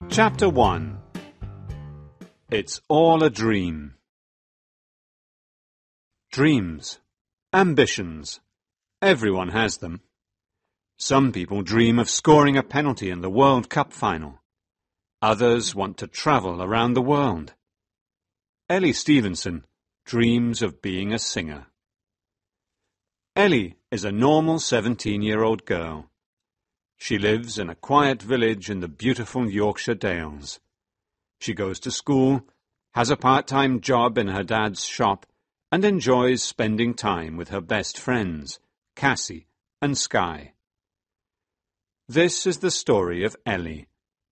Chapter 1. It's all a dream. Dreams. Ambitions. Everyone has them. Some people dream of scoring a penalty in the World Cup final. Others want to travel around the world. Ellie Stevenson dreams of being a singer. Ellie is a normal 17-year-old girl. She lives in a quiet village in the beautiful Yorkshire Dales. She goes to school, has a part-time job in her dad's shop, and enjoys spending time with her best friends, Cassie and Skye. This is the story of Ellie,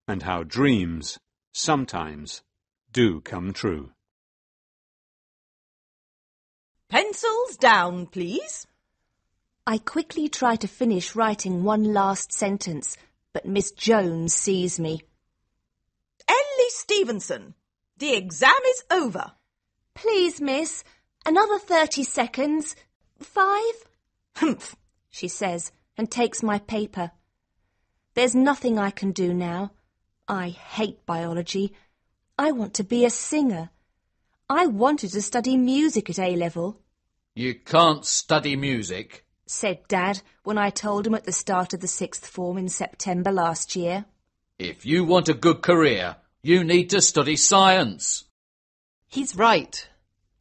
and how dreams sometimes do come true. Pencils down, please. I quickly try to finish writing one last sentence, but Miss Jones sees me. Ellie Stevenson, the exam is over. Please, miss, another 30 seconds. 5? Humph, she says, and takes my paper. There's nothing I can do now. I hate biology. I want to be a singer. I wanted to study music at A-level. You can't study music, said Dad when I told him at the start of the 6th form in September last year. If you want a good career, you need to study science. He's right.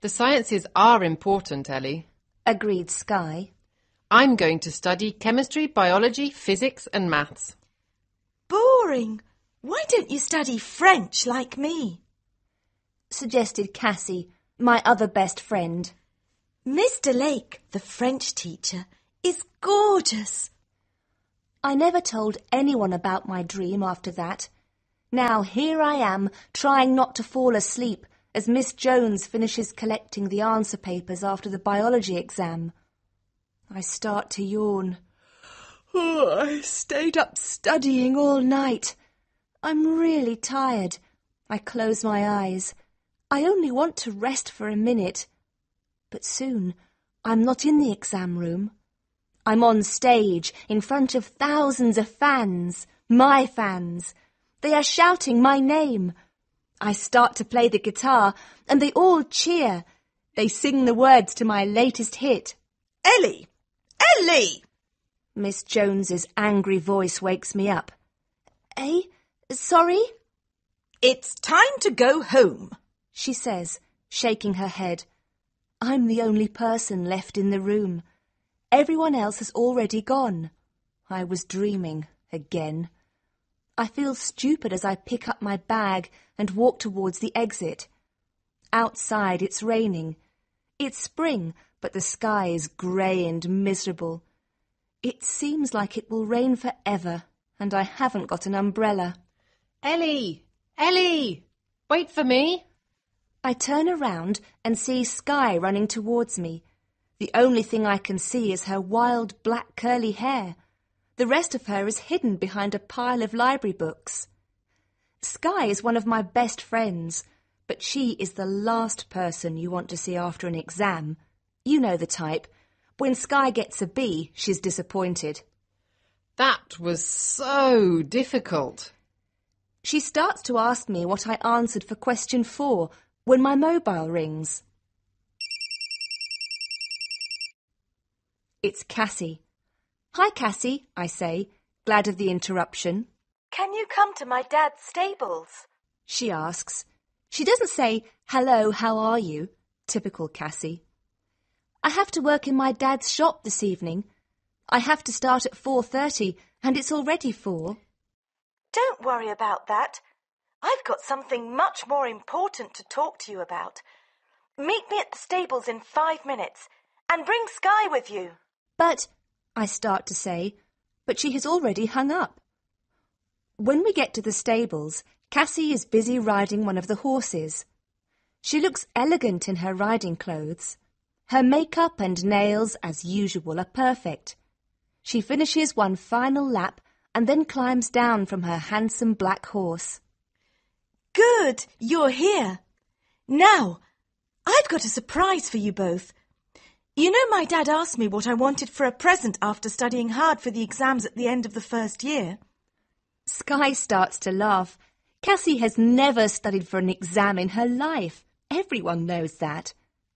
The sciences are important, Ellie, agreed Skye. I'm going to study chemistry, biology, physics and maths. Boring. Why don't you study French like me? Suggested Cassie, my other best friend. Mr. Lake, the French teacher, is gorgeous. I never told anyone about my dream after that. Now here I am, trying not to fall asleep as Miss Jones finishes collecting the answer papers after the biology exam. I start to yawn. Oh, I stayed up studying all night. I'm really tired. I close my eyes. I only want to rest for a minute. But soon I'm not in the exam room. I'm on stage in front of thousands of fans, my fans. They are shouting my name. I start to play the guitar and they all cheer. They sing the words to my latest hit. Ellie! Ellie! Miss Jones's angry voice wakes me up. Eh? Sorry? It's time to go home, she says, shaking her head. I'm the only person left in the room. Everyone else has already gone. I was dreaming again. I feel stupid as I pick up my bag and walk towards the exit. Outside it's raining. It's spring, but the sky is grey and miserable. It seems like it will rain forever, and I haven't got an umbrella. Ellie! Ellie! Wait for me! I turn around and see Skye running towards me. The only thing I can see is her wild black curly hair. The rest of her is hidden behind a pile of library books. Skye is one of my best friends, but she is the last person you want to see after an exam. You know the type. When Skye gets a B, she's disappointed. That was so difficult. She starts to ask me what I answered for question 4 when my mobile rings. It's Cassie. Hi, Cassie, I say, glad of the interruption. Can you come to my dad's stables? She asks. She doesn't say, hello, how are you? Typical Cassie. I have to work in my dad's shop this evening. I have to start at 4:30 and it's already 4. Don't worry about that. I've got something much more important to talk to you about. Meet me at the stables in 5 minutes and bring Skye with you. But, I start to say, but she has already hung up. When we get to the stables, Cassie is busy riding one of the horses. She looks elegant in her riding clothes. Her makeup and nails, as usual, are perfect. She finishes one final lap and then climbs down from her handsome black horse. Good, you're here. Now, I've got a surprise for you both. You know my dad asked me what I wanted for a present after studying hard for the exams at the end of the first year. Skye starts to laugh. Cassie has never studied for an exam in her life. Everyone knows that.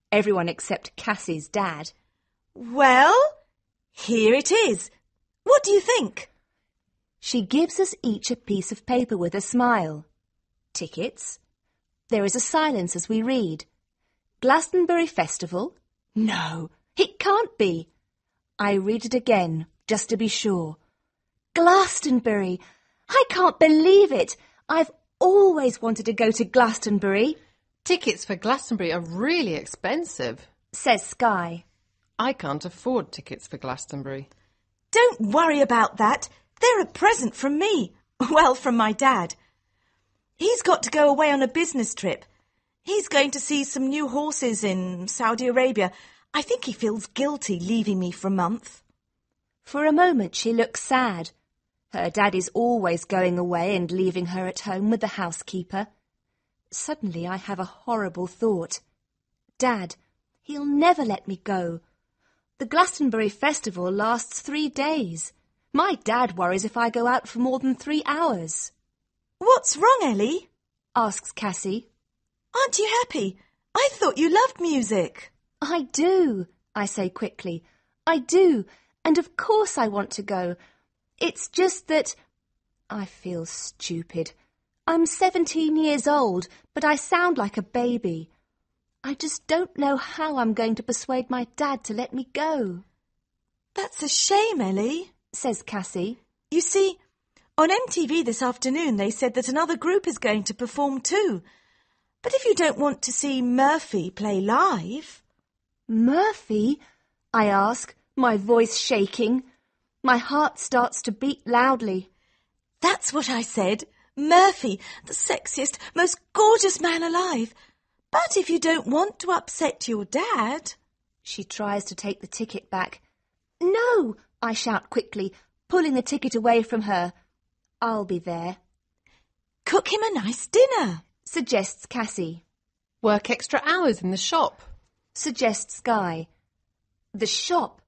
Everyone except Cassie's dad. Well, here it is. What do you think? She gives us each a piece of paper with a smile. Tickets. There is a silence as we read. Glastonbury Festival? No, it can't be. I read it again, just to be sure. Glastonbury! I can't believe it! I've always wanted to go to Glastonbury, Tickets for Glastonbury are really expensive. says Sky. I can't afford tickets for Glastonbury. Don't worry about that. They're a present from me. Well, from my dad. He's got to go away on a business trip. He's going to see some new horses in Saudi Arabia. I think he feels guilty leaving me for a month. For a moment she looks sad. Her dad is always going away and leaving her at home with the housekeeper. Suddenly I have a horrible thought. Dad, he'll never let me go. The Glastonbury Festival lasts 3 days. My dad worries if I go out for more than 3 hours. What's wrong, Ellie? Asks Cassie. Aren't you happy? I thought you loved music. I do, I say quickly. I do, and of course I want to go. It's just that I feel stupid. I'm 17 years old, but I sound like a baby. I just don't know how I'm going to persuade my dad to let me go. That's a shame, Ellie, says Cassie. You see, on MTV this afternoon they said that another group is going to perform too. But if you don't want to see Murphy play live... Murphy? I ask, my voice shaking. My heart starts to beat loudly. That's what I said. Murphy, the sexiest, most gorgeous man alive. But if you don't want to upset your dad... She tries to take the ticket back. No, I shout quickly, pulling the ticket away from her. I'll be there. Cook him a nice dinner, suggests Cassie. Work extra hours in the shop, suggests Sky. The shop.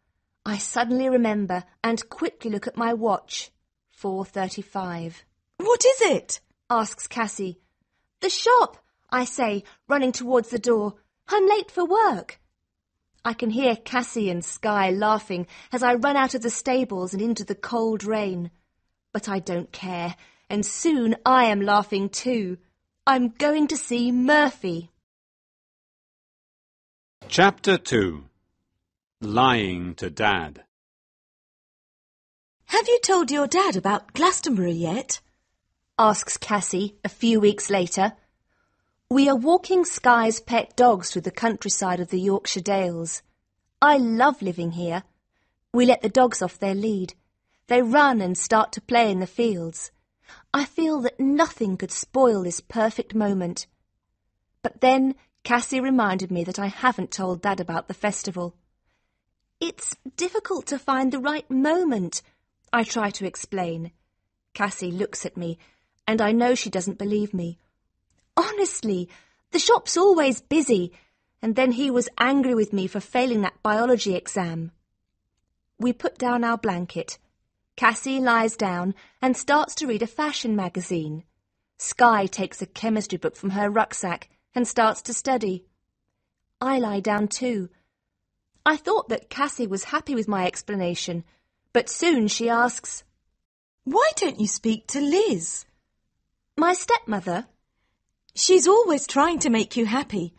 I suddenly remember and quickly look at my watch. 4:35. What is it? Asks Cassie. The shop, I say, running towards the door. I'm late for work. I can hear Cassie and Sky laughing as I run out of the stables and into the cold rain. But I don't care, and soon I am laughing too. I'm going to see Murphy. Chapter 2. Lying to Dad. Have you told your dad about Glastonbury yet? Asks Cassie a few weeks later. We are walking Sky's pet dogs through the countryside of the Yorkshire Dales. I love living here. We let the dogs off their lead. They run and start to play in the fields. I feel that nothing could spoil this perfect moment. But then Cassie reminded me that I haven't told Dad about the festival. It's difficult to find the right moment, I try to explain. Cassie looks at me, and I know she doesn't believe me. Honestly, the shop's always busy, and then he was angry with me for failing that biology exam. We put down our blanket. Cassie lies down and starts to read a fashion magazine. Sky takes a chemistry book from her rucksack and starts to study. I lie down too. I thought that Cassie was happy with my explanation, but soon she asks, Why don't you speak to Liz? My stepmother? She's always trying to make you happy.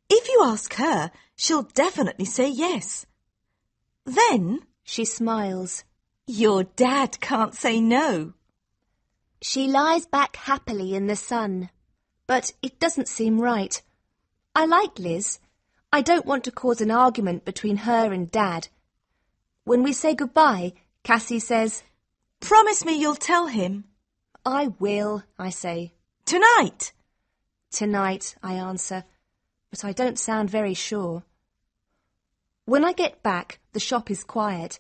If you ask her, she'll definitely say yes. Then, she smiles, your dad can't say no. She lies back happily in the sun, but it doesn't seem right. I like Liz. I don't want to cause an argument between her and Dad. When we say goodbye, Cassie says, Promise me you'll tell him. I will, I say. Tonight. Tonight, I answer, but I don't sound very sure. When I get back, the shop is quiet.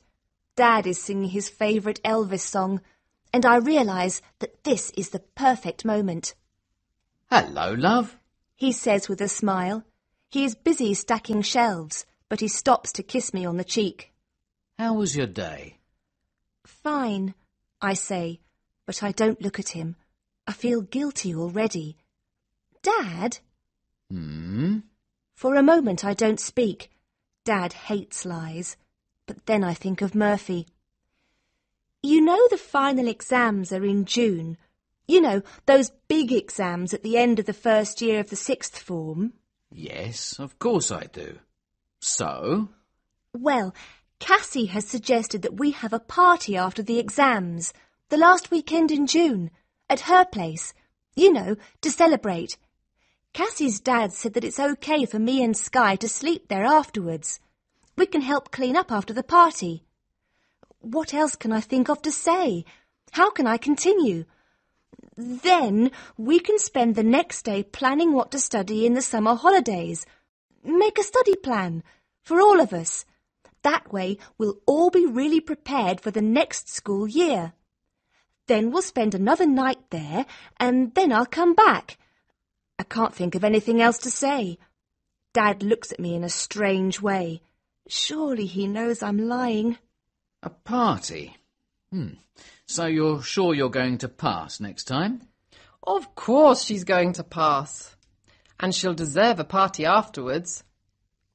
Dad is singing his favourite Elvis song, and I realise that this is the perfect moment. Hello, love, he says with a smile. He is busy stacking shelves, but he stops to kiss me on the cheek. How was your day? Fine, I say, but I don't look at him. I feel guilty already. Dad? For a moment I don't speak. Dad hates lies. But then I think of Murphy. You know the final exams are in June. You know, those big exams at the end of the first year of the sixth form. Yes, of course I do. So? Well, Cassie has suggested that we have a party after the exams, the last weekend in June, at her place, you know, to celebrate. Cassie's dad said that it's okay for me and Sky to sleep there afterwards. We can help clean up after the party. What else can I think of to say? How can I continue? Then we can spend the next day planning what to study in the summer holidays. Make a study plan for all of us. That way we'll all be really prepared for the next school year. Then we'll spend another night there and then I'll come back. I can't think of anything else to say. Dad looks at me in a strange way. Surely he knows I'm lying. A party? So you're sure you're going to pass next time? Of course she's going to pass. And she'll deserve a party afterwards.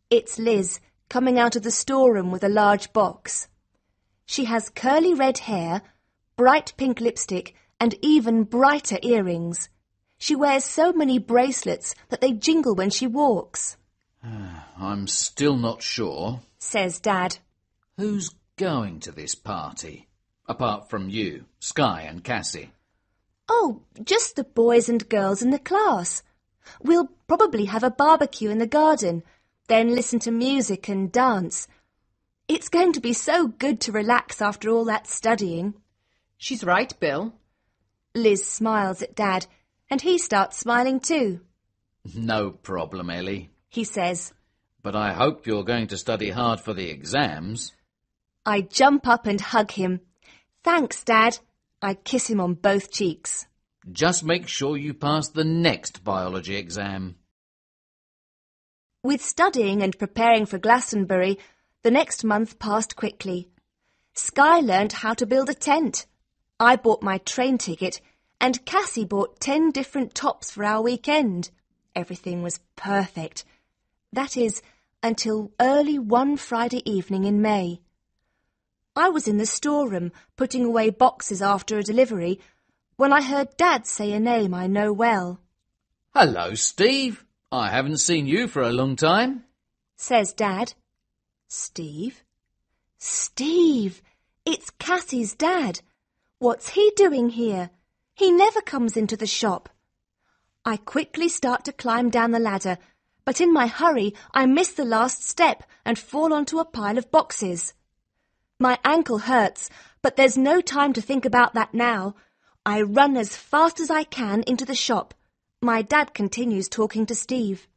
It's Liz, coming out of the storeroom with a large box. She has curly red hair, bright pink lipstick, and even brighter earrings. She wears so many bracelets that they jingle when she walks. I'm still not sure. Says Dad. Who's going to this party? Apart from you, Sky and Cassie. Oh, just the boys and girls in the class. We'll probably have a barbecue in the garden, then listen to music and dance. It's going to be so good to relax after all that studying. She's right, Bill. Liz smiles at Dad, and he starts smiling too. No problem, Ellie. He says. But I hope you're going to study hard for the exams. I jump up and hug him. Thanks, Dad. I kiss him on both cheeks. Just make sure you pass the next biology exam. With studying and preparing for Glastonbury, the next month passed quickly. Sky learnt how to build a tent. I bought my train ticket, and Cassie bought 10 different tops for our weekend. Everything was perfect. That is, until early one Friday evening in May. I was in the storeroom putting away boxes after a delivery when I heard Dad say a name I know well. Hello, Steve. I haven't seen you for a long time. Says Dad. Steve? Steve! It's Cassie's dad. What's he doing here? He never comes into the shop. I quickly start to climb down the ladder, but in my hurry I miss the last step and fall onto a pile of boxes. My ankle hurts, but there's no time to think about that now. I run as fast as I can into the shop. My dad continues talking to Steve.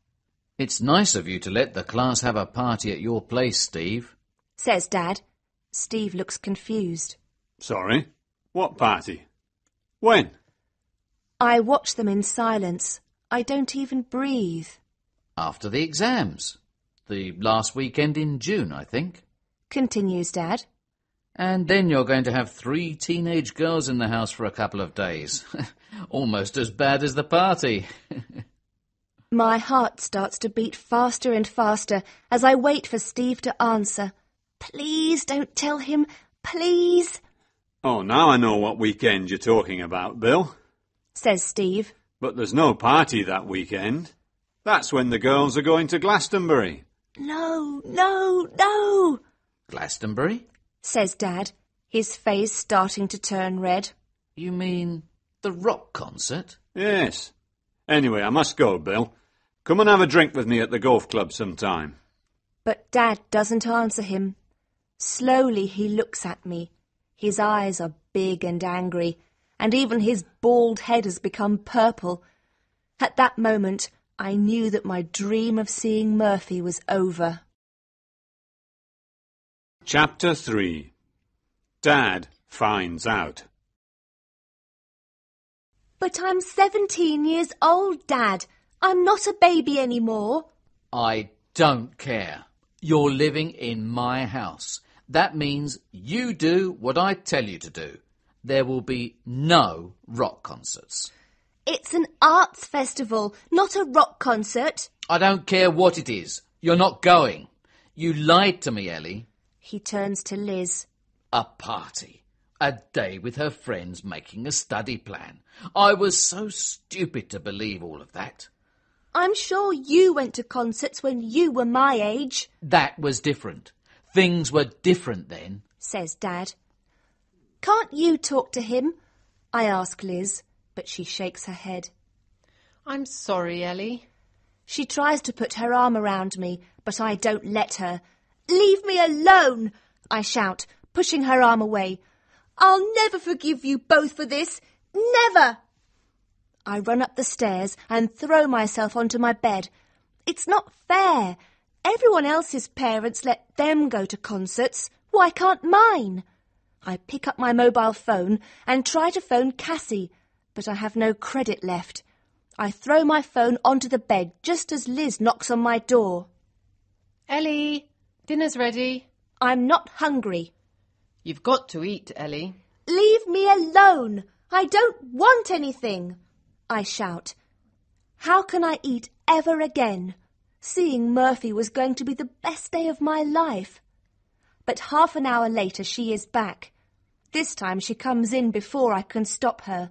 It's nice of you to let the class have a party at your place, Steve. Says Dad. Steve looks confused. Sorry? What party? When? I watch them in silence. I don't even breathe. After the exams. The last weekend in June, I think. Continues Dad. And then you're going to have 3 teenage girls in the house for a couple of days. Almost as bad as the party. My heart starts to beat faster and faster as I wait for Steve to answer. Please don't tell him, please. Oh, now I know what weekend you're talking about, Bill. Says Steve. But there's no party that weekend. That's when the girls are going to Glastonbury. No, no, no. Glastonbury? Says Dad, his face starting to turn red. You mean the rock concert? Yes. Anyway, I must go, Bill. Come and have a drink with me at the golf club sometime. But Dad doesn't answer him. Slowly he looks at me. His eyes are big and angry, and even his bald head has become purple. At that moment, I knew that my dream of seeing Murphy was over. Chapter 3. Dad finds out. But I'm 17 years old, Dad. I'm not a baby anymore. I don't care. You're living in my house. That means you do what I tell you to do. There will be no rock concerts. It's an arts festival, not a rock concert. I don't care what it is. You're not going. You lied to me, Ellie. He turns to Liz. A party. A day with her friends making a study plan. I was so stupid to believe all of that. I'm sure you went to concerts when you were my age, That was different. Things were different then. says Dad. Can't you talk to him? I ask Liz, but she shakes her head. I'm sorry, Ellie. She tries to put her arm around me, but I don't let her. Leave me alone, I shout, pushing her arm away. I'll never forgive you both for this. Never! I run up the stairs and throw myself onto my bed. It's not fair. Everyone else's parents let them go to concerts. Why can't mine? I pick up my mobile phone and try to phone Cassie, but I have no credit left. I throw my phone onto the bed just as Liz knocks on my door. Ellie, dinner's ready. I'm not hungry. You've got to eat, Ellie. Leave me alone. I don't want anything, I shout. How can I eat ever again? Seeing Murphy was going to be the best day of my life. But half an hour later she is back. This time she comes in before I can stop her.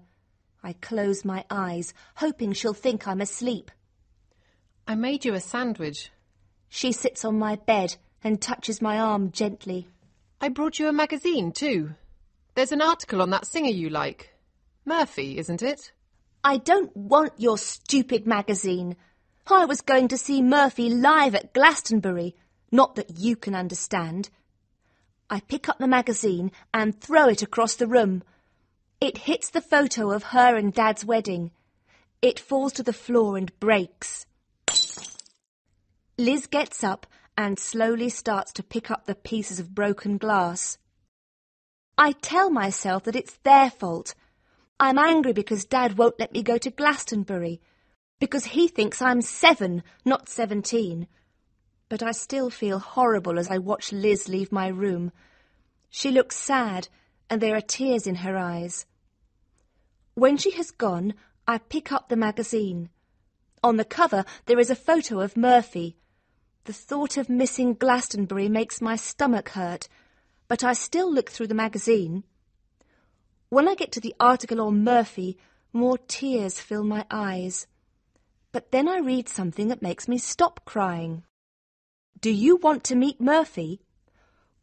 I close my eyes, hoping she'll think I'm asleep. I made you a sandwich. She sits on my bed and touches my arm gently. I brought you a magazine too. There's an article on that singer you like. Murphy, isn't it? I don't want your stupid magazine. I was going to see Murphy live at Glastonbury. Not that you can understand. I pick up the magazine and throw it across the room. It hits the photo of her and Dad's wedding. It falls to the floor and breaks. Liz gets up and slowly starts to pick up the pieces of broken glass. I tell myself that it's their fault. I'm angry because Dad won't let me go to Glastonbury, because he thinks I'm 7, not 17. But I still feel horrible as I watch Liz leave my room. She looks sad, and there are tears in her eyes. When she has gone, I pick up the magazine. On the cover there is a photo of Murphy. The thought of missing Glastonbury makes my stomach hurt, but I still look through the magazine. When I get to the article on Murphy, more tears fill my eyes. But then I read something that makes me stop crying. Do you want to meet Murphy?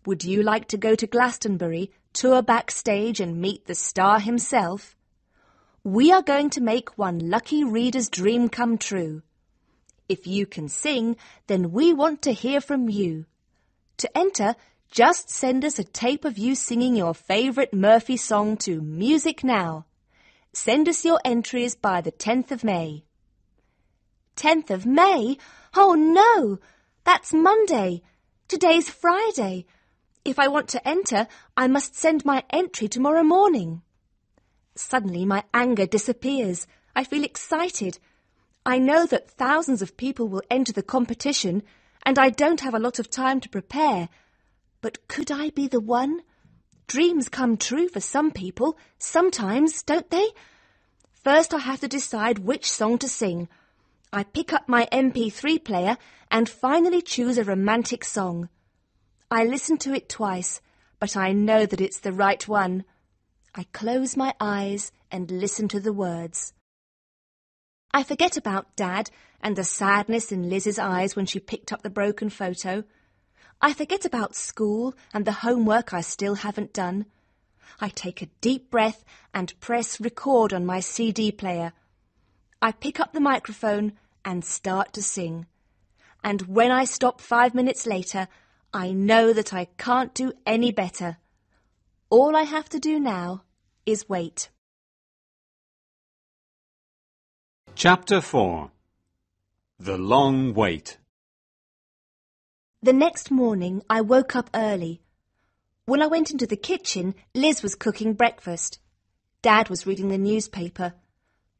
Would you like to go to Glastonbury, tour backstage and meet the star himself? We are going to make one lucky reader's dream come true. If you can sing, then we want to hear from you. To enter, just send us a tape of you singing your favourite Murphy song to Music Now. Send us your entries by the 10th of May. 10th of May? Oh no! That's Monday. Today's Friday. If I want to enter, I must send my entry tomorrow morning. Suddenly my anger disappears. I feel excited. I know that thousands of people will enter the competition, and I don't have a lot of time to prepare. But could I be the one? Dreams come true for some people, sometimes, don't they? First I have to decide which song to sing. I pick up my MP3 player and finally choose a romantic song. I listen to it twice, but I know that it's the right one. I close my eyes and listen to the words. I forget about Dad and the sadness in Liz's eyes when she picked up the broken photo. I forget about school and the homework I still haven't done. I take a deep breath and press record on my CD player. I pick up the microphone and start to sing. And when I stop 5 minutes later, I know that I can't do any better. All I have to do now is wait. Chapter 4. The Long Wait. The next morning I woke up early. When I went into the kitchen, Liz was cooking breakfast. Dad was reading the newspaper.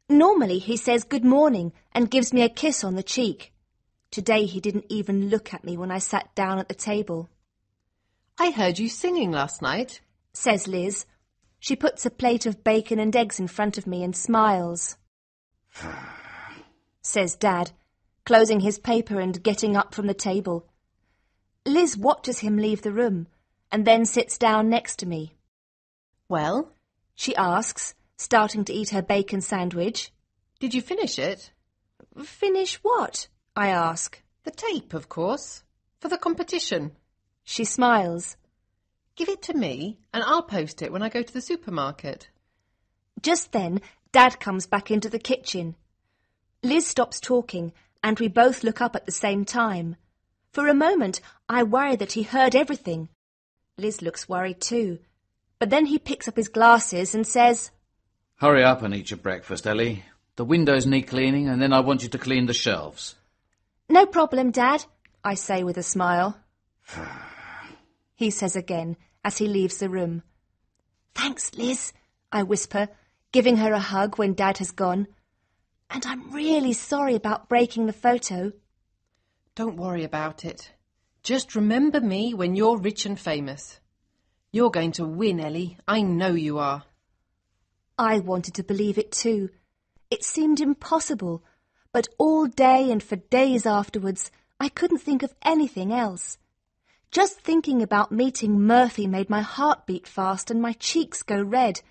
Normally he says good morning and gives me a kiss on the cheek. Today he didn't even look at me when I sat down at the table. I heard you singing last night, Says Liz. She puts a plate of bacon and eggs in front of me and smiles. says Dad, closing his paper and getting up from the table. Liz watches him leave the room and then sits down next to me. Well, She asks, starting to eat her bacon sandwich. did you finish it? Finish what? I ask. The tape, of course. For the competition. She smiles. Give it to me and I'll post it when I go to the supermarket. Just then, Dad comes back into the kitchen. Liz stops talking and we both look up at the same time. For a moment, I worry that he heard everything. Liz looks worried too. But then he picks up his glasses and says, Hurry up and eat your breakfast, Ellie. The windows need cleaning, and then I want you to clean the shelves. No problem, Dad, I say with a smile. He says again as he leaves the room. Thanks, Liz, I whisper, giving her a hug when Dad has gone. And I'm really sorry about breaking the photo. Don't worry about it. Just remember me when you're rich and famous. You're going to win, Ellie. I know you are. I wanted to believe it too. It seemed impossible, but all day and for days afterwards, I couldn't think of anything else. Just thinking about meeting Murphy made my heart beat fast and my cheeks go red.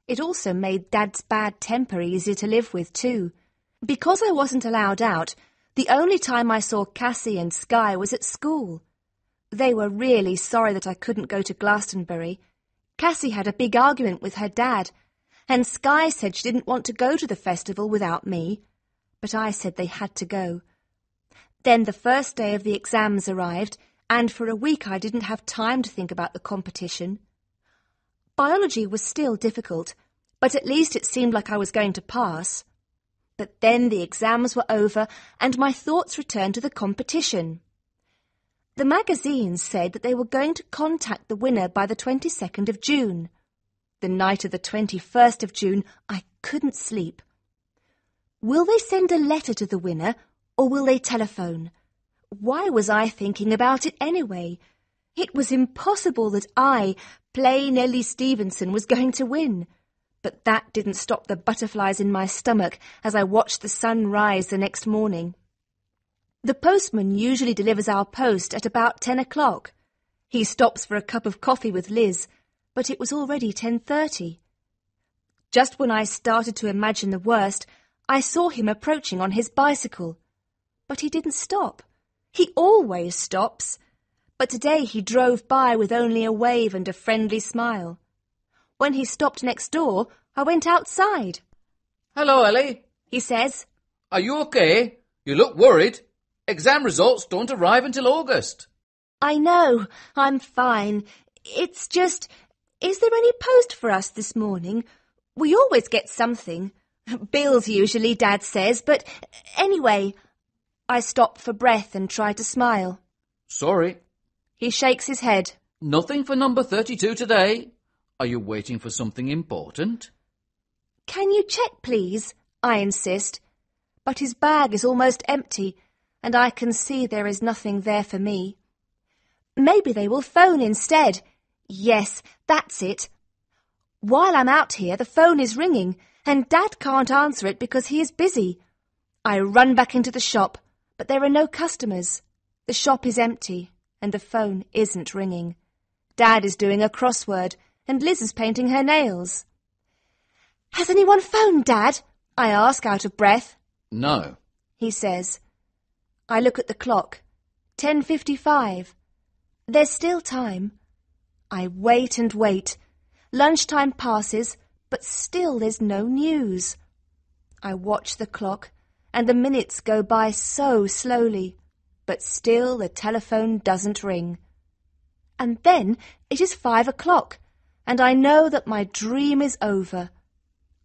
It also made Dad's bad temper easier to live with too. Because I wasn't allowed out, the only time I saw Cassie and Skye was at school. They were really sorry that I couldn't go to Glastonbury. Cassie had a big argument with her dad, and Skye said she didn't want to go to the festival without me. But I said they had to go. Then the first day of the exams arrived, and for a week I didn't have time to think about the competition. Biology was still difficult, but at least it seemed like I was going to pass. But then the exams were over, and my thoughts returned to the competition. The magazines said that they were going to contact the winner by the 22nd of June. The night of the 21st of June, I couldn't sleep. Will they send a letter to the winner, or will they telephone? Why was I thinking about it anyway? It was impossible that I, plain Ellie Stevenson, was going to win. But that didn't stop the butterflies in my stomach as I watched the sun rise the next morning. The postman usually delivers our post at about 10 o'clock. He stops for a cup of coffee with Liz, but it was already 10:30. Just when I started to imagine the worst, I saw him approaching on his bicycle. But he didn't stop. He always stops. But today he drove by with only a wave and a friendly smile. When he stopped next door, I went outside. Hello, Ellie. He says, Are you okay? You look worried. Exam results don't arrive until August. I know, I'm fine. It's just, is there any post for us this morning? We always get something. Bills usually, Dad says, but anyway, I stop for breath and try to smile. Sorry. He shakes his head. Nothing for number 32 today. Are you waiting for something important? Can you check, please? I insist. But his bag is almost empty, and I can see there is nothing there for me. Maybe they will phone instead. Yes, that's it. While I'm out here, the phone is ringing, and Dad can't answer it because he is busy. I run back into the shop, but there are no customers. The shop is empty, and the phone isn't ringing. Dad is doing a crossword, and Liz is painting her nails. Has anyone phoned, Dad? I ask out of breath. No. He says. I look at the clock. 10:55. There's still time. I wait and wait. Lunchtime passes, but still there's no news. I watch the clock, and the minutes go by so slowly, but still the telephone doesn't ring. And then it is 5 o'clock, and I know that my dream is over.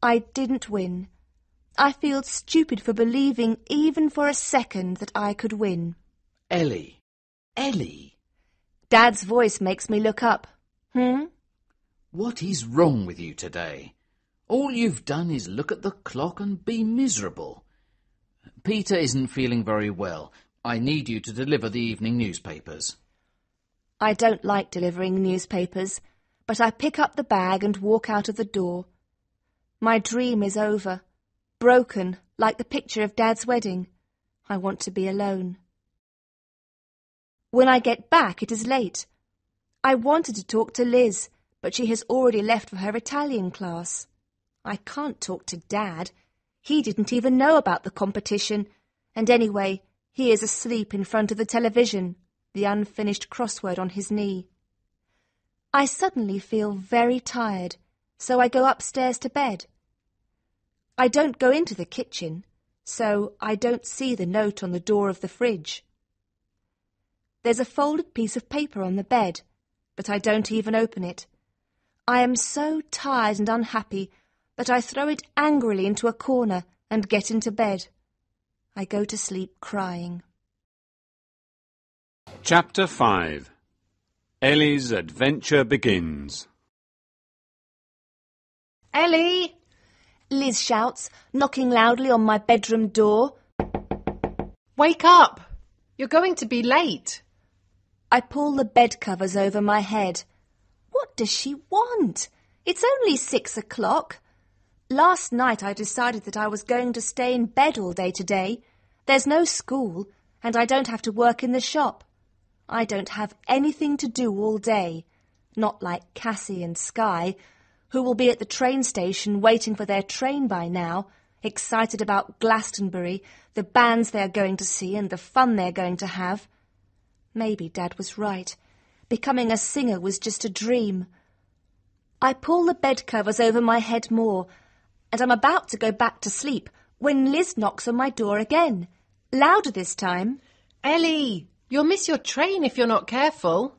I didn't win. I feel stupid for believing even for a second that I could win. Ellie. Ellie. Dad's voice makes me look up. What is wrong with you today? All you've done is look at the clock and be miserable. Peter isn't feeling very well. I need you to deliver the evening newspapers. I don't like delivering newspapers, but I pick up the bag and walk out of the door. My dream is over, broken like the picture of Dad's wedding. I want to be alone. When I get back, it is late. I wanted to talk to Liz, but she has already left for her Italian class. I can't talk to Dad. He didn't even know about the competition, and anyway, he is asleep in front of the television, the unfinished crossword on his knee. I suddenly feel very tired, so I go upstairs to bed. I don't go into the kitchen, so I don't see the note on the door of the fridge. There's a folded piece of paper on the bed, but I don't even open it. I am so tired and unhappy that I throw it angrily into a corner and get into bed. I go to sleep crying. Chapter 5. Ellie's adventure begins. Ellie! Liz shouts, knocking loudly on my bedroom door. Wake up! You're going to be late. I pull the bed covers over my head. What does she want? It's only 6 o'clock. Last night I decided that I was going to stay in bed all day today. There's no school, and I don't have to work in the shop. I don't have anything to do all day, not like Cassie and Skye, who will be at the train station waiting for their train by now, excited about Glastonbury, the bands they are going to see and the fun they're going to have. Maybe Dad was right. Becoming a singer was just a dream. I pull the bed covers over my head more, and I'm about to go back to sleep when Liz knocks on my door again, louder this time. Ellie, you'll miss your train if you're not careful.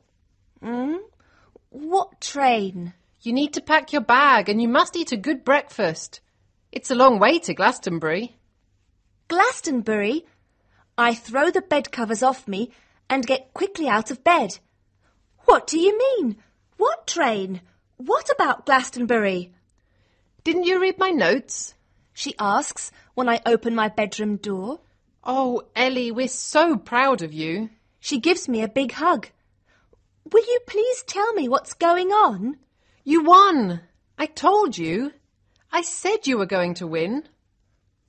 What train? You need to pack your bag and you must eat a good breakfast. It's a long way to Glastonbury. Glastonbury? I throw the bed covers off me and get quickly out of bed. What do you mean? What train? What about Glastonbury? Didn't you read my notes? She asks when I open my bedroom door. Oh, Ellie, we're so proud of you. She gives me a big hug. Will you please tell me what's going on? You won. I told you. I said you were going to win.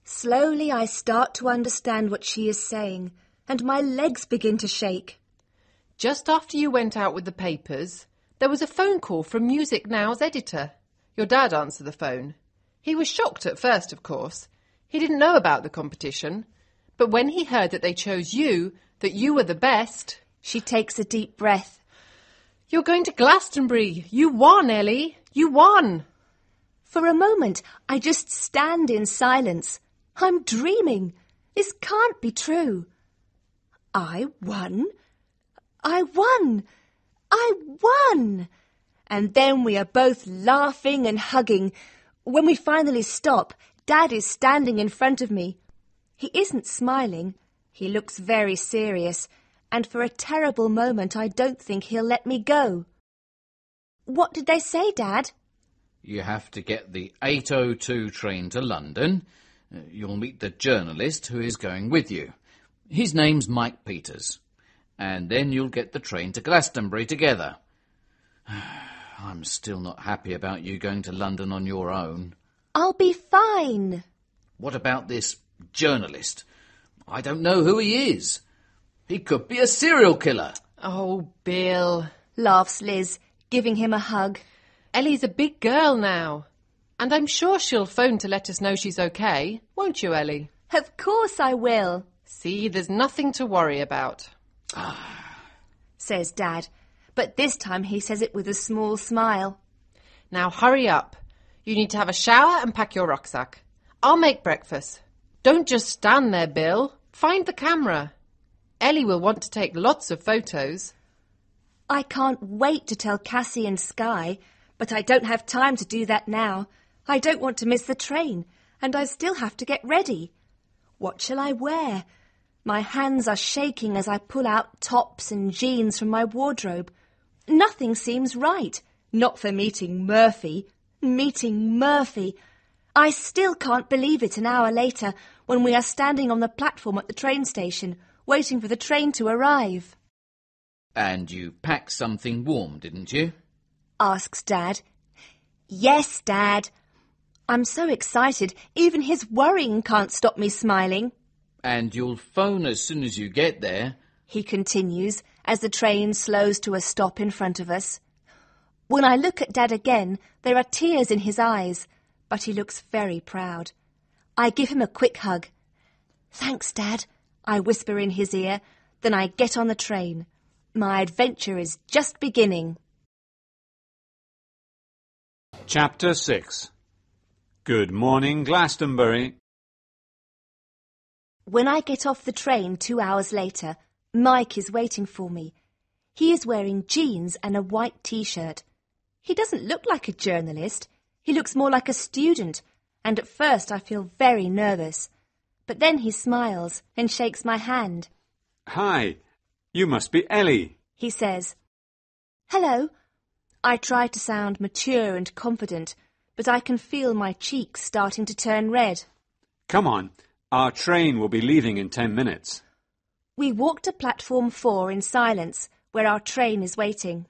Slowly I start to understand what she is saying, and my legs begin to shake. Just after you went out with the papers, there was a phone call from Music Now's editor. Your dad answered the phone. He was shocked at first, of course. He didn't know about the competition. But when he heard that they chose you, that you were the best... She takes a deep breath. You're going to Glastonbury. You won, Ellie. You won. For a moment, I just stand in silence. I'm dreaming. This can't be true. I won. I won. I won. And then we are both laughing and hugging. When we finally stop, Dad is standing in front of me. He isn't smiling. He looks very serious, and for a terrible moment I don't think he'll let me go. What did they say, Dad? You have to get the 8:02 train to London. You'll meet the journalist who is going with you. His name's Mike Peters. And then you'll get the train to Glastonbury together. I'm still not happy about you going to London on your own. I'll be fine. What about this journalist? I don't know who he is. He could be a serial killer. Oh, Bill, Laughs Liz, giving him a hug. Ellie's a big girl now. And I'm sure she'll phone to let us know she's okay. Won't you, Ellie? Of course I will, See, there's nothing to worry about. says Dad, but this time he says it with a small smile. Now hurry up. You need to have a shower and pack your rucksack. I'll make breakfast. Don't just stand there, Bill. Find the camera. Ellie will want to take lots of photos. I can't wait to tell Cassie and Skye, but I don't have time to do that now. I don't want to miss the train, and I still have to get ready. What shall I wear? My hands are shaking as I pull out tops and jeans from my wardrobe. Nothing seems right. Not for meeting Murphy. Meeting Murphy. I still can't believe it an hour later when we are standing on the platform at the train station, waiting for the train to arrive. And you packed something warm, didn't you? Asks Dad. Yes, Dad. I'm so excited, even his worrying can't stop me smiling. And you'll phone as soon as you get there. He continues as the train slows to a stop in front of us. When I look at Dad again, there are tears in his eyes, but he looks very proud. I give him a quick hug. Thanks, Dad, I whisper in his ear. Then I get on the train. My adventure is just beginning. Chapter 6. Good morning, Glastonbury. When I get off the train 2 hours later, Mike is waiting for me. He is wearing jeans and a white T-shirt. He doesn't look like a journalist. He looks more like a student, and at first I feel very nervous. But then he smiles and shakes my hand. Hi, you must be Ellie, he says. Hello. I try to sound mature and confident, but I can feel my cheeks starting to turn red. Come on, our train will be leaving in 10 minutes. We walk to platform 4 in silence, where our train is waiting.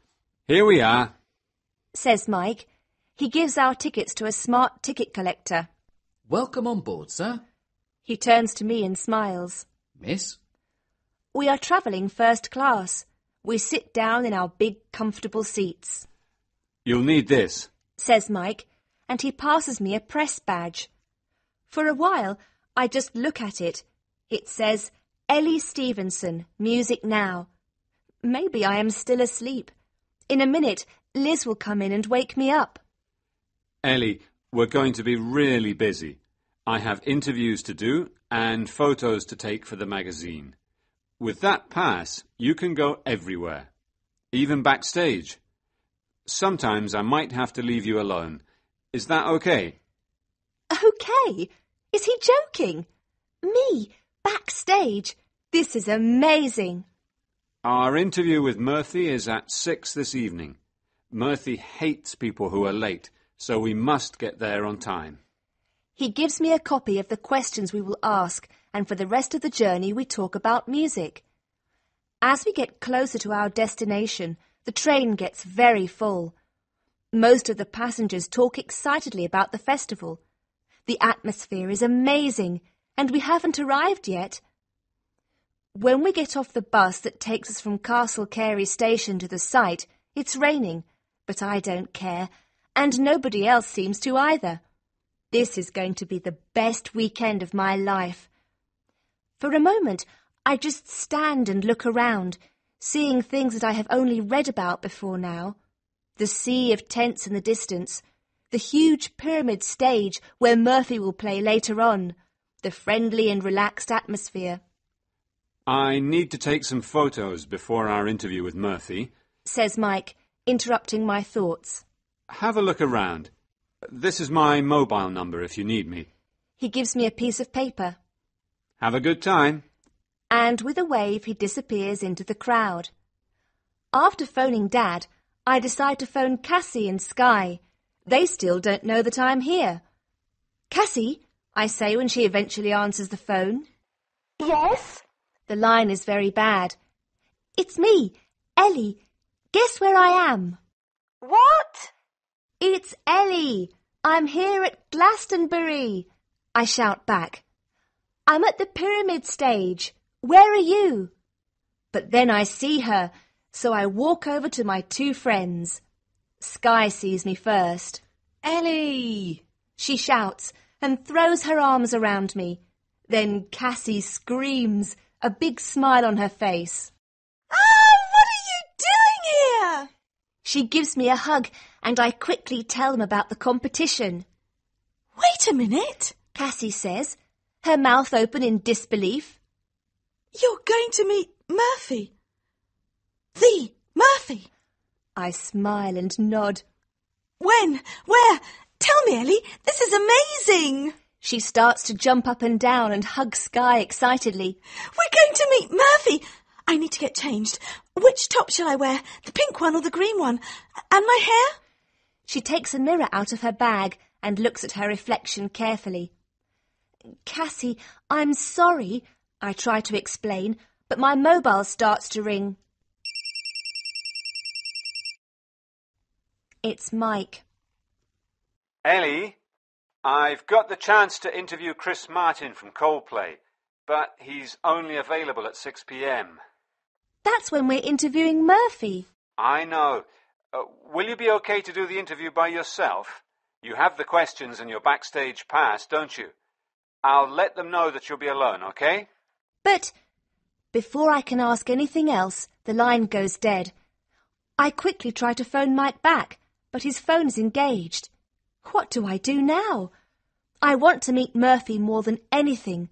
Here we are, says Mike. He gives our tickets to a smart ticket collector. Welcome on board, sir. He turns to me and smiles. Miss? We are travelling first class. We sit down in our big, comfortable seats. You'll need this, says Mike, and he passes me a press badge. For a while, I just look at it. It says, Ellie Stevenson, Music Now. Maybe I am still asleep. In a minute, Liz will come in and wake me up. Ellie, we're going to be really busy. I have interviews to do and photos to take for the magazine. With that pass, you can go everywhere, even backstage. Sometimes I might have to leave you alone. Is that okay? Okay? Is he joking? Me? Backstage? This is amazing. Our interview with Murphy is at 6 this evening. Murphy hates people who are late, so we must get there on time. He gives me a copy of the questions we will ask, and for the rest of the journey we talk about music. As we get closer to our destination, the train gets very full. Most of the passengers talk excitedly about the festival. The atmosphere is amazing, and we haven't arrived yet. When we get off the bus that takes us from Castle Carey station to the site, it's raining, but I don't care, and nobody else seems to either. This is going to be the best weekend of my life. For a moment, I just stand and look around, seeing things that I have only read about before now. The sea of tents in the distance, the huge pyramid stage where Murphy will play later on, the friendly and relaxed atmosphere. I need to take some photos before our interview with Murphy, says Mike, interrupting my thoughts. Have a look around. This is my mobile number if you need me. He gives me a piece of paper. Have a good time. And with a wave he disappears into the crowd. After phoning Dad, I decide to phone Cassie and Sky. They still don't know that I'm here. Cassie, I say when she eventually answers the phone. Yes? The line is very bad. It's me, Ellie. Guess where I am? What? It's Ellie. I'm here at Glastonbury. I shout back. I'm at the pyramid stage. Where are you? But then I see her, so I walk over to my two friends. Sky sees me first. Ellie! She shouts and throws her arms around me. Then Cassie screams, a big smile on her face. Oh, what are you doing here? She gives me a hug and I quickly tell them about the competition. Wait a minute, Cassie says, her mouth open in disbelief. You're going to meet Murphy. The Murphy. I smile and nod. When? Where? Tell me, Ellie. This is amazing. She starts to jump up and down and hug Sky excitedly. We're going to meet Murphy. I need to get changed. Which top shall I wear? The pink one or the green one? And my hair? She takes a mirror out of her bag and looks at her reflection carefully. Cassie, I'm sorry, I try to explain, but my mobile starts to ring. It's Mike. Ellie, I've got the chance to interview Chris Martin from Coldplay, but he's only available at 6 p.m. That's when we're interviewing Murphy. I know. Will you be okay to do the interview by yourself? You have the questions and your backstage pass, don't you? I'll let them know that you'll be alone, okay? But before I can ask anything else, the line goes dead. I quickly try to phone Mike back, but his phone's engaged. What do I do now? I want to meet Murphy more than anything,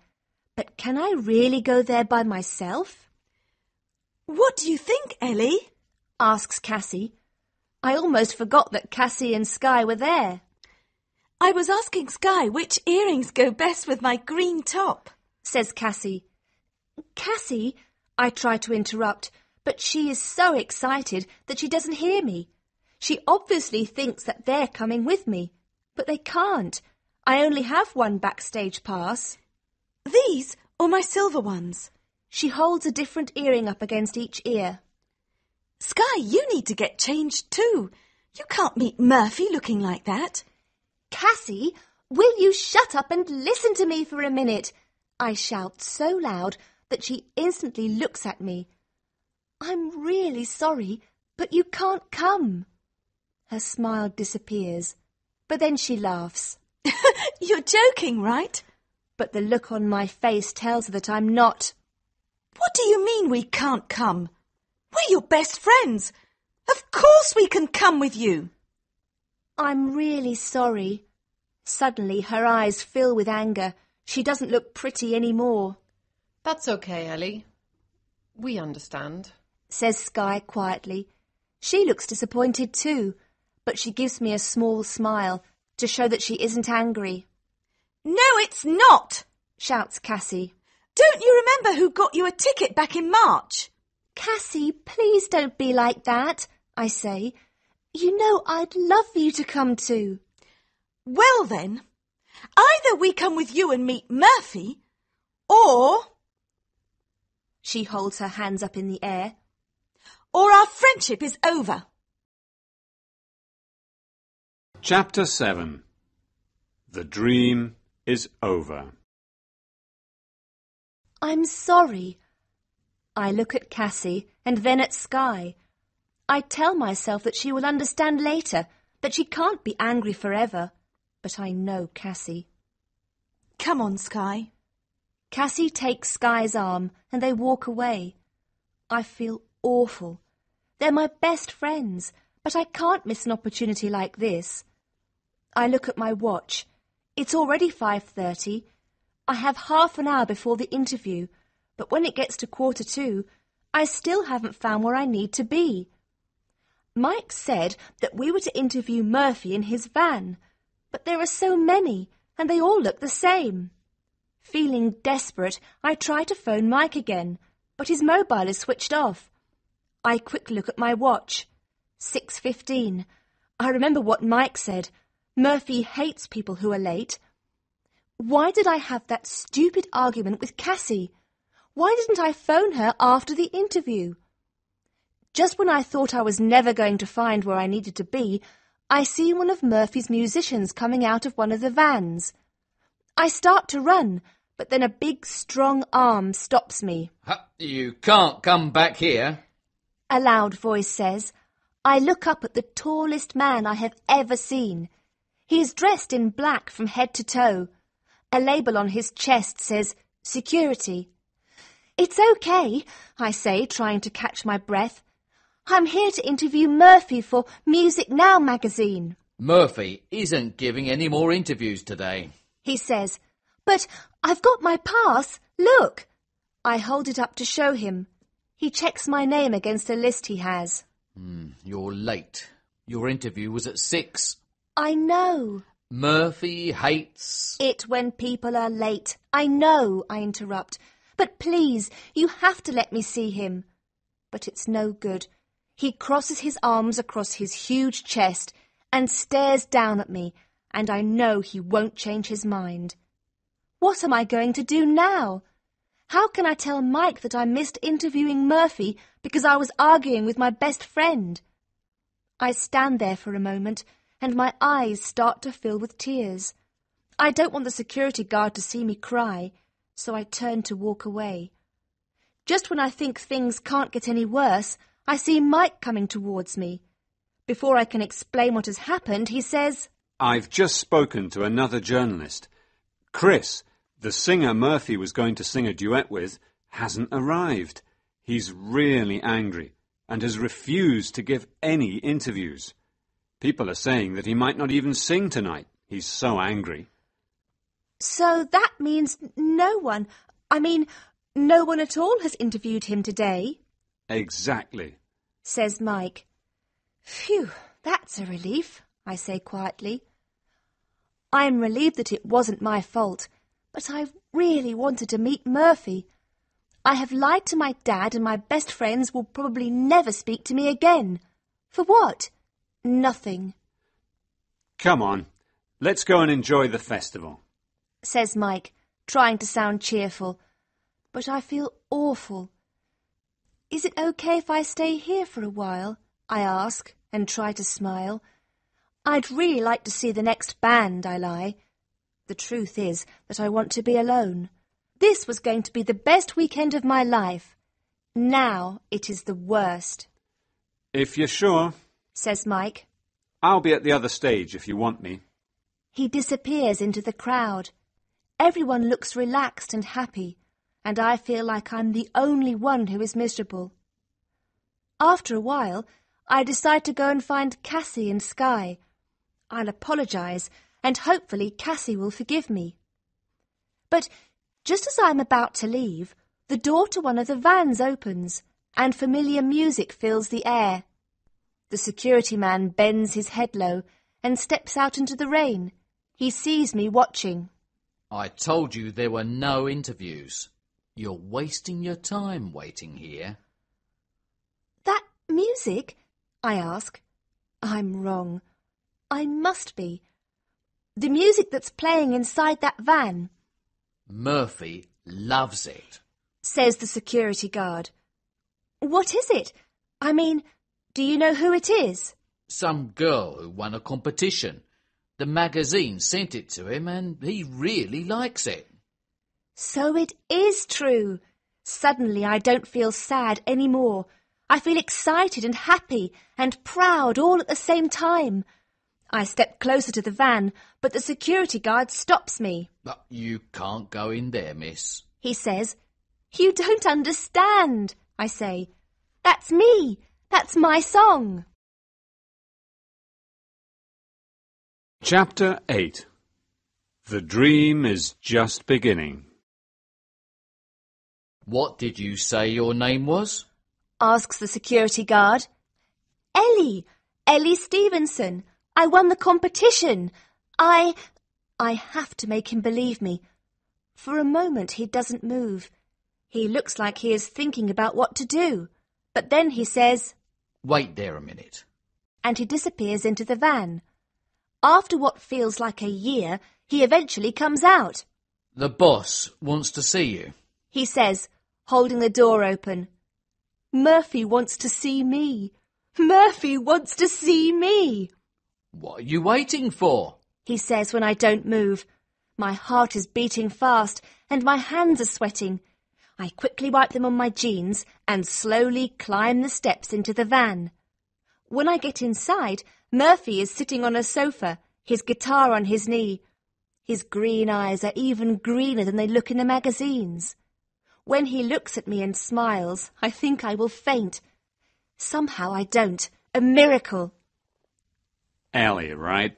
but can I really go there by myself? What do you think, Ellie? Asks Cassie. I almost forgot that Cassie and Sky were there. I was asking Sky which earrings go best with my green top, says Cassie. Cassie, I try to interrupt, but she is so excited that she doesn't hear me. She obviously thinks that they're coming with me, but they can't. I only have one backstage pass. These or my silver ones? She holds a different earring up against each ear. Sky, you need to get changed too. You can't meet Murphy looking like that. Cassie, will you shut up and listen to me for a minute? I shout so loud that she instantly looks at me. I'm really sorry, but you can't come. Her smile disappears, but then she laughs. You're joking, right? But the look on my face tells her that I'm not. What do you mean we can't come? We're your best friends. Of course we can come with you. I'm really sorry. Suddenly her eyes fill with anger. She doesn't look pretty anymore. That's okay, Ellie. We understand, says Sky quietly. She looks disappointed too, but she gives me a small smile to show that she isn't angry. No, it's not, shouts Cassie. Don't you remember who got you a ticket back in March? Cassie, please don't be like that, I say. You know I'd love you to come too. Well then, either we come with you and meet Murphy, or... She holds her hands up in the air. Or our friendship is over. Chapter 7. The dream is over. I'm sorry. I look at Cassie and then at Sky. I tell myself that she will understand later, that she can't be angry forever. But I know Cassie. Come on, Sky. Cassie takes Sky's arm and they walk away. I feel awful. They're my best friends, but I can't miss an opportunity like this. I look at my watch. It's already 5:30. I have half an hour before the interview, but when it gets to 1:45, I still haven't found where I need to be. Mike said that we were to interview Murphy in his van, but there are so many, and they all look the same. Feeling desperate, I try to phone Mike again, but his mobile is switched off. I quickly look at my watch. 6:15. I remember what Mike said. Murphy hates people who are late. Why did I have that stupid argument with Cassie? Why didn't I phone her after the interview? Just when I thought I was never going to find where I needed to be, I see one of Murphy's musicians coming out of one of the vans. I start to run, but then a big, strong arm stops me. You can't come back here, a loud voice says. I look up at the tallest man I have ever seen. He is dressed in black from head to toe. A label on his chest says, Security. It's okay, I say, trying to catch my breath. I'm here to interview Murphy for Music Now magazine. Murphy isn't giving any more interviews today, he says. But I've got my pass. Look. I hold it up to show him. He checks my name against a list he has. You're late. Your interview was at 6. I know. Murphy hates it when people are late. I know, I interrupt. But please, you have to let me see him. But it's no good. He crosses his arms across his huge chest and stares down at me, and I know he won't change his mind. What am I going to do now? How can I tell Mike that I missed interviewing Murphy because I was arguing with my best friend? I stand there for a moment, and my eyes start to fill with tears. I don't want the security guard to see me cry, so I turn to walk away. Just when I think things can't get any worse, I see Mike coming towards me. Before I can explain what has happened, he says, "I've just spoken to another journalist. Chris, the singer Murphy was going to sing a duet with, hasn't arrived. He's really angry and has refused to give any interviews. People are saying that he might not even sing tonight. He's so angry." So that means no one at all has interviewed him today, "Exactly," says Mike. Phew, that's a relief, I say quietly. I am relieved that it wasn't my fault, but I really wanted to meet Murphy. I have lied to my dad and my best friends will probably never speak to me again. For what? Nothing, "Come on, let's go and enjoy the festival," says Mike, trying to sound cheerful. But I feel awful. Is it okay if I stay here for a while? I ask and try to smile. I'd really like to see the next band, I lie. The truth is that I want to be alone. This was going to be the best weekend of my life. Now it is the worst. "If you're sure," says Mike. "I'll be at the other stage if you want me." He disappears into the crowd. Everyone looks relaxed and happy, and I feel like I'm the only one who is miserable. After a while, I decide to go and find Cassie and Sky. I'll apologise, and hopefully Cassie will forgive me. But just as I'm about to leave, the door to one of the vans opens, and familiar music fills the air. The security man bends his head low and steps out into the rain. He sees me watching. "I told you there were no interviews. You're wasting your time waiting here." That music? I ask. I'm wrong. I must be. The music that's playing inside that van, "Murphy loves it," says the security guard. What is it? I mean, do you know who it is? "Some girl who won a competition. The magazine sent it to him and he really likes it." So it is true. Suddenly I don't feel sad anymore. I feel excited and happy and proud all at the same time. I step closer to the van, but the security guard stops me. "But you can't go in there, miss." He says, "You don't understand," I say. "That's me. That's my song." Chapter 8. The dream is just beginning. "What did you say your name was?" asks the security guard. Ellie Stevenson. I won the competition. I have to make him believe me. For a moment he doesn't move. He looks like he is thinking about what to do. But then he says, "Wait there a minute." and he disappears into the van. After what feels like a year, he eventually comes out. "The boss wants to see you." He says, holding the door open. Murphy wants to see me. Murphy wants to see me. "What are you waiting for?" He says when I don't move. My heart is beating fast and my hands are sweating. I quickly wipe them on my jeans and slowly climb the steps into the van. When I get inside, Murphy is sitting on a sofa, his guitar on his knee. His green eyes are even greener than they look in the magazines. When he looks at me and smiles, I think I will faint. Somehow I don't. A miracle. Ellie, right?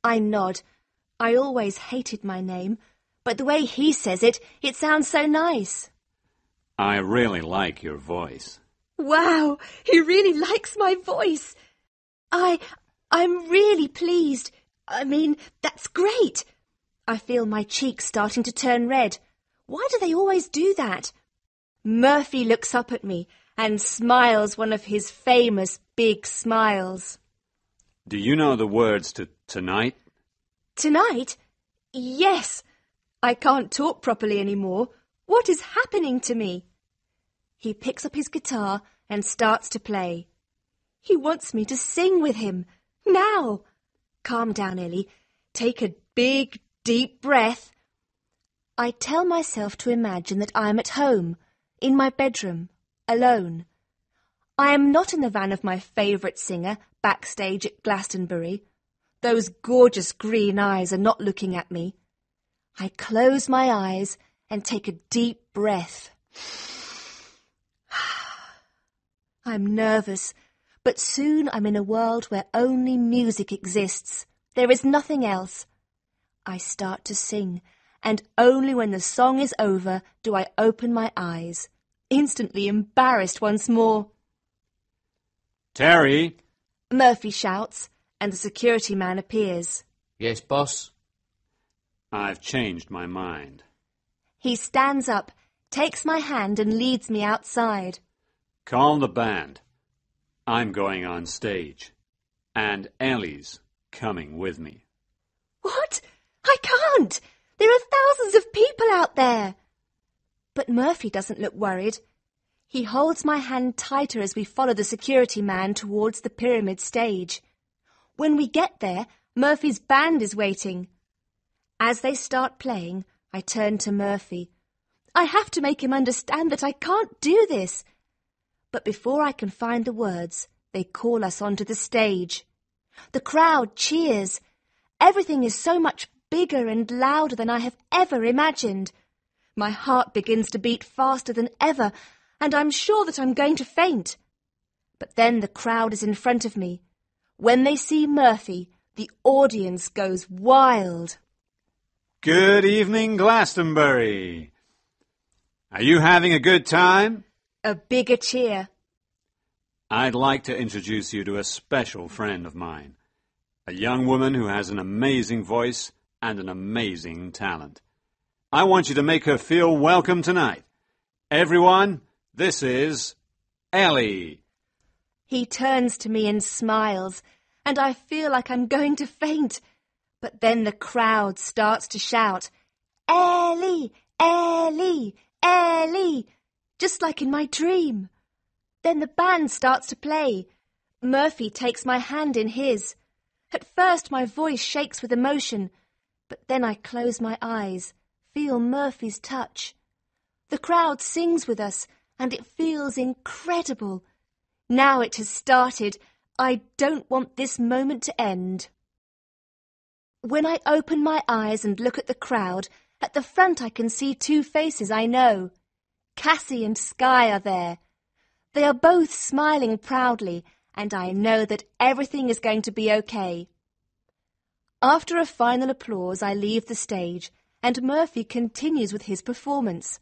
I nod. I always hated my name, but the way he says it, it sounds so nice. I really like your voice. Wow, he really likes my voice. I'm really pleased. I mean, that's great. I feel my cheeks starting to turn red. Why do they always do that? Murphy looks up at me and smiles one of his famous big smiles. Do you know the words to Tonight? Tonight? Yes. I can't talk properly anymore. What is happening to me? He picks up his guitar and starts to play. He wants me to sing with him. Now. Calm down, Ellie. Take a big, deep breath. I tell myself to imagine that I am at home, in my bedroom, alone. I am not in the van of my favourite singer, backstage at Glastonbury. Those gorgeous green eyes are not looking at me. I close my eyes and take a deep breath. I'm nervous, but soon I'm in a world where only music exists. There is nothing else. I start to sing, and only when the song is over do I open my eyes, instantly embarrassed once more. Terry! Murphy shouts, and the security man appears. Yes, boss? I've changed my mind. He stands up, takes my hand and leads me outside. Call the band. I'm going on stage. And Ellie's coming with me. What? I can't! There are thousands of people out there! But Murphy doesn't look worried. He holds my hand tighter as we follow the security man towards the pyramid stage. When we get there, Murphy's band is waiting. As they start playing, I turn to Murphy. I have to make him understand that I can't do this. But before I can find the words, they call us onto the stage. The crowd cheers. Everything is so much bigger and louder than I have ever imagined. My heart begins to beat faster than ever, and I'm sure that I'm going to faint. But then the crowd is in front of me. When they see Murphy, the audience goes wild. Good evening, Glastonbury. Are you having a good time? A bigger cheer. I'd like to introduce you to a special friend of mine, a young woman who has an amazing voice and an amazing talent. I want you to make her feel welcome tonight. Everyone, this is Ellie. He turns to me and smiles, and I feel like I'm going to faint. But then the crowd starts to shout, Ellie, Ellie, Ellie, just like in my dream. Then the band starts to play. Murphy takes my hand in his. At first my voice shakes with emotion, but then I close my eyes, feel Murphy's touch. The crowd sings with us, and it feels incredible. Now it has started. I don't want this moment to end. When I open my eyes and look at the crowd, at the front I can see two faces I know. Cassie and Sky are there. They are both smiling proudly, and I know that everything is going to be okay. After a final applause, I leave the stage, and Murphy continues with his performance.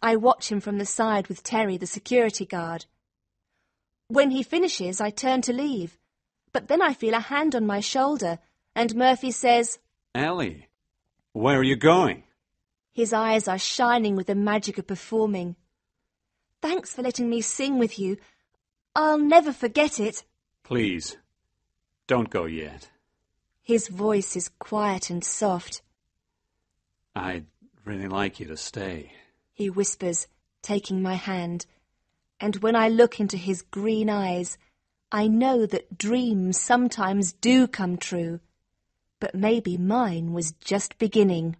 I watch him from the side with Terry, the security guard. When he finishes, I turn to leave, but then I feel a hand on my shoulder, and Murphy says, Ellie, where are you going? His eyes are shining with the magic of performing. Thanks for letting me sing with you. I'll never forget it. Please, don't go yet. His voice is quiet and soft. I'd really like you to stay. He whispers, taking my hand. And when I look into his green eyes, I know that dreams sometimes do come true. But maybe mine was just beginning.